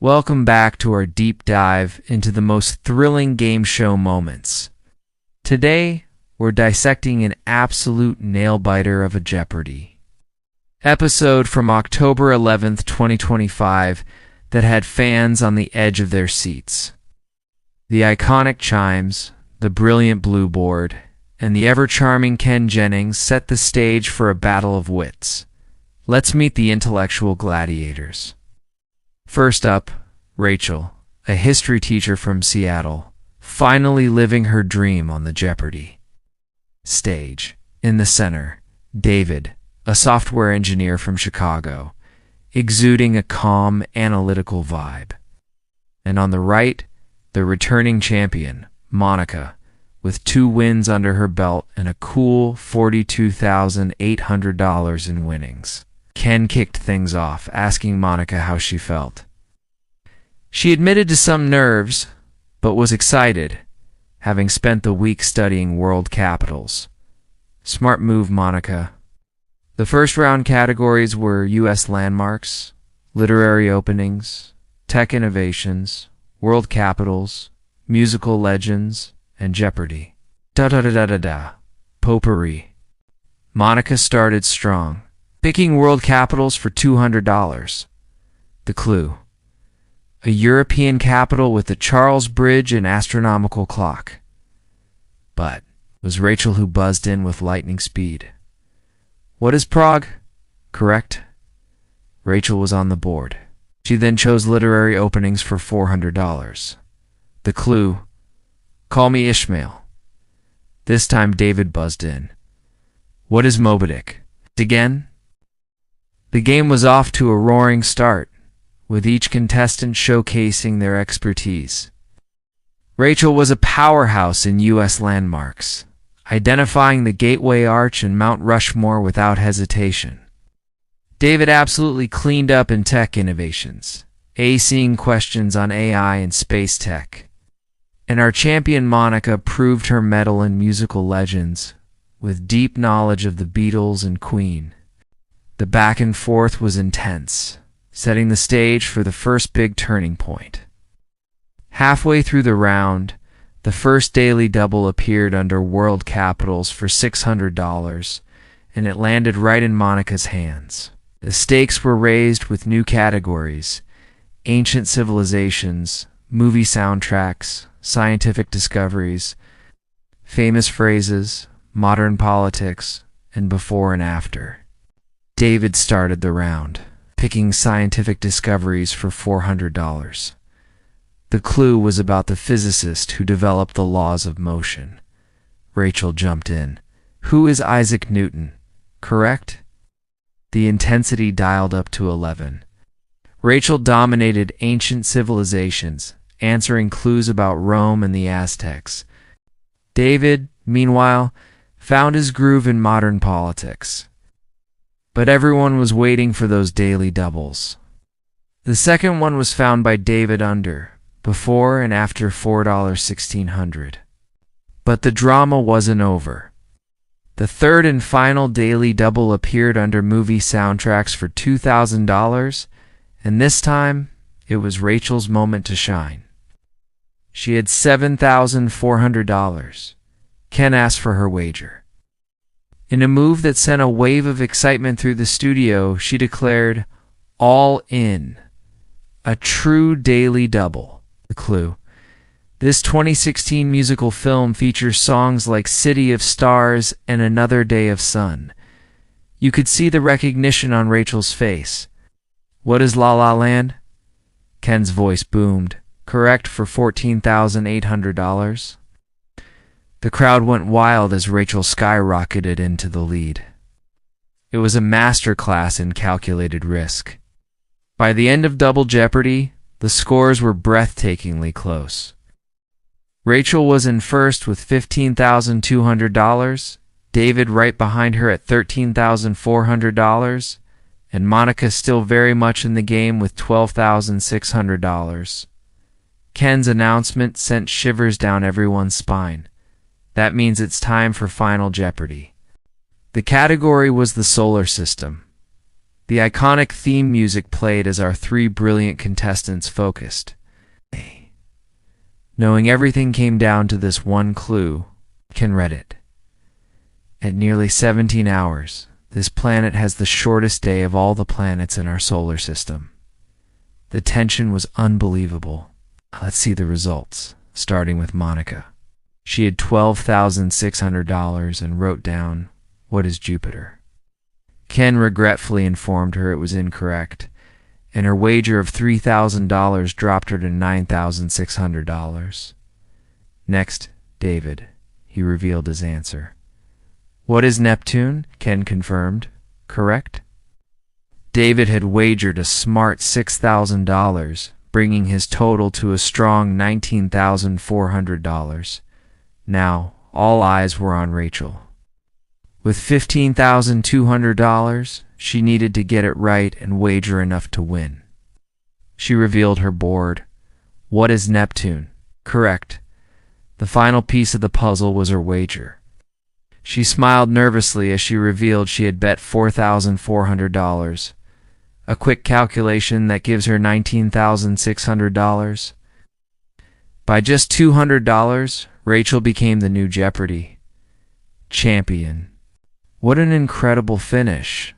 Welcome back to our deep dive into the most thrilling game show moments. Today, we're dissecting an absolute nail-biter of a Jeopardy! Episode from October 11th, 2025 that had fans on the edge of their seats. The iconic chimes, the brilliant blue board, and the ever-charming Ken Jennings set the stage for a battle of wits. Let's meet the intellectual gladiators. First up, Rachel, a history teacher from Seattle, finally living her dream on the Jeopardy! Stage. In the center, David, a software engineer from Chicago, exuding a calm, analytical vibe. And on the right, the returning champion, Monica, with 2 wins under her belt and a cool $42,800 in winnings. Ken kicked things off, asking Monica how she felt. She admitted to some nerves, but was excited, having spent the week studying world capitals. Smart move, Monica. The first round categories were U.S. landmarks, literary openings, tech innovations, world capitals, musical legends, and Jeopardy! Potpourri. Monica started strong, picking world capitals for $200. The clue: a European capital with the Charles Bridge and astronomical clock. But it was Rachel who buzzed in with lightning speed. What is Prague? Correct. Rachel was on the board. She then chose literary openings for $400. The clue: call me Ishmael. This time David buzzed in. What is Moby Dick? Again? The game was off to a roaring start, with each contestant showcasing their expertise. Rachel was a powerhouse in U.S. landmarks, identifying the Gateway Arch and Mount Rushmore without hesitation. David absolutely cleaned up in tech innovations, acing questions on AI and space tech. And our champion Monica proved her mettle in musical legends, with deep knowledge of the Beatles and Queen. The back and forth was intense, setting the stage for the first big turning point. Halfway through the round, the first daily double appeared under world capitals for $600, and it landed right in Monica's hands. The stakes were raised with new categories: ancient civilizations, movie soundtracks, scientific discoveries, famous phrases, modern politics, and before and after. David started the round, picking scientific discoveries for $400. The clue was about the physicist who developed the laws of motion. Rachel jumped in. Who is Isaac Newton? Correct? The intensity dialed up to 11. Rachel dominated ancient civilizations, answering clues about Rome and the Aztecs. David, meanwhile, found his groove in modern politics. But everyone was waiting for those daily doubles. The second one was found by David under, before and after $4,1600. But the drama wasn't over. The third and final daily double appeared under movie soundtracks for $2,000, and this time it was Rachel's moment to shine. She had $7,400. Ken asked for her wager. In a move that sent a wave of excitement through the studio, she declared, "All in." A true daily double. The clue: this 2016 musical film features songs like City of Stars and Another Day of Sun. You could see the recognition on Rachel's face. What is La La Land? Ken's voice boomed. Correct for $14,800. The crowd went wild as Rachel skyrocketed into the lead. It was a masterclass in calculated risk. By the end of Double Jeopardy, the scores were breathtakingly close. Rachel was in first with $15,200, David right behind her at $13,400, and Monica still very much in the game with $12,600. Ken's announcement sent shivers down everyone's spine. That means it's time for Final Jeopardy! The category was the solar system. The iconic theme music played as our three brilliant contestants focused. Knowing everything came down to this one clue, Ken read it. At nearly 17 hours, this planet has the shortest day of all the planets in our solar system. The tension was unbelievable. Let's see the results, starting with Monica. She had $12,600 and wrote down, "What is Jupiter?" Ken regretfully informed her it was incorrect, and her wager of $3,000 dropped her to $9,600. Next, David. He revealed his answer. "What is Neptune?" Ken confirmed. "Correct?" David had wagered a smart $6,000, bringing his total to a strong $19,400. Now, all eyes were on Rachel. With $15,200, she needed to get it right and wager enough to win. She revealed her board. "What is Neptune?" "Correct." The final piece of the puzzle was her wager. She smiled nervously as she revealed she had bet $4,400. A quick calculation that gives her $19,600. By just $200, Rachel became the new Jeopardy champion. What an incredible finish.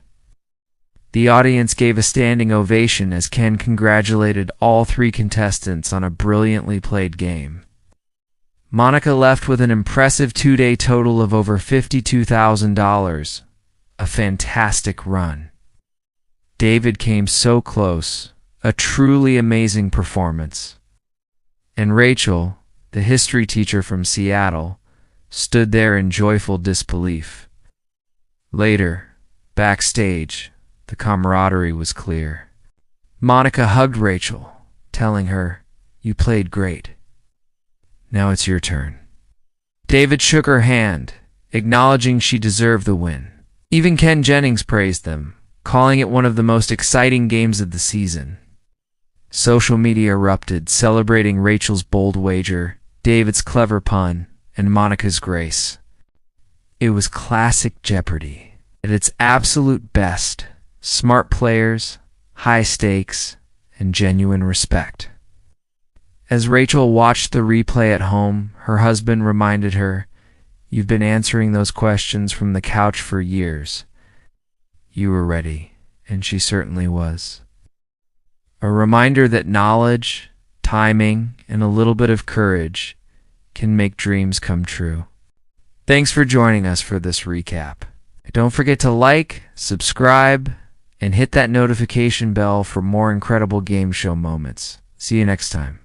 The audience gave a standing ovation as Ken congratulated all three contestants on a brilliantly played game. Monica left with an impressive two-day total of over $52,000. A fantastic run. David came so close. A truly amazing performance. And Rachel, the history teacher from Seattle, stood there in joyful disbelief. Later, backstage, the camaraderie was clear. Monica hugged Rachel, telling her, "You played great. Now it's your turn." David shook her hand, acknowledging she deserved the win. Even Ken Jennings praised them, calling it one of the most exciting games of the season. Social media erupted, celebrating Rachel's bold wager, David's clever pun, and Monica's grace. It was classic Jeopardy at its absolute best. Smart players, high stakes, and genuine respect. As Rachel watched the replay at home, her husband reminded her, "You've been answering those questions from the couch for years. You were ready," and she certainly was. A reminder that knowledge, timing, and a little bit of courage can make dreams come true. Thanks for joining us for this recap. Don't forget to like, subscribe, and hit that notification bell for more incredible game show moments. See you next time.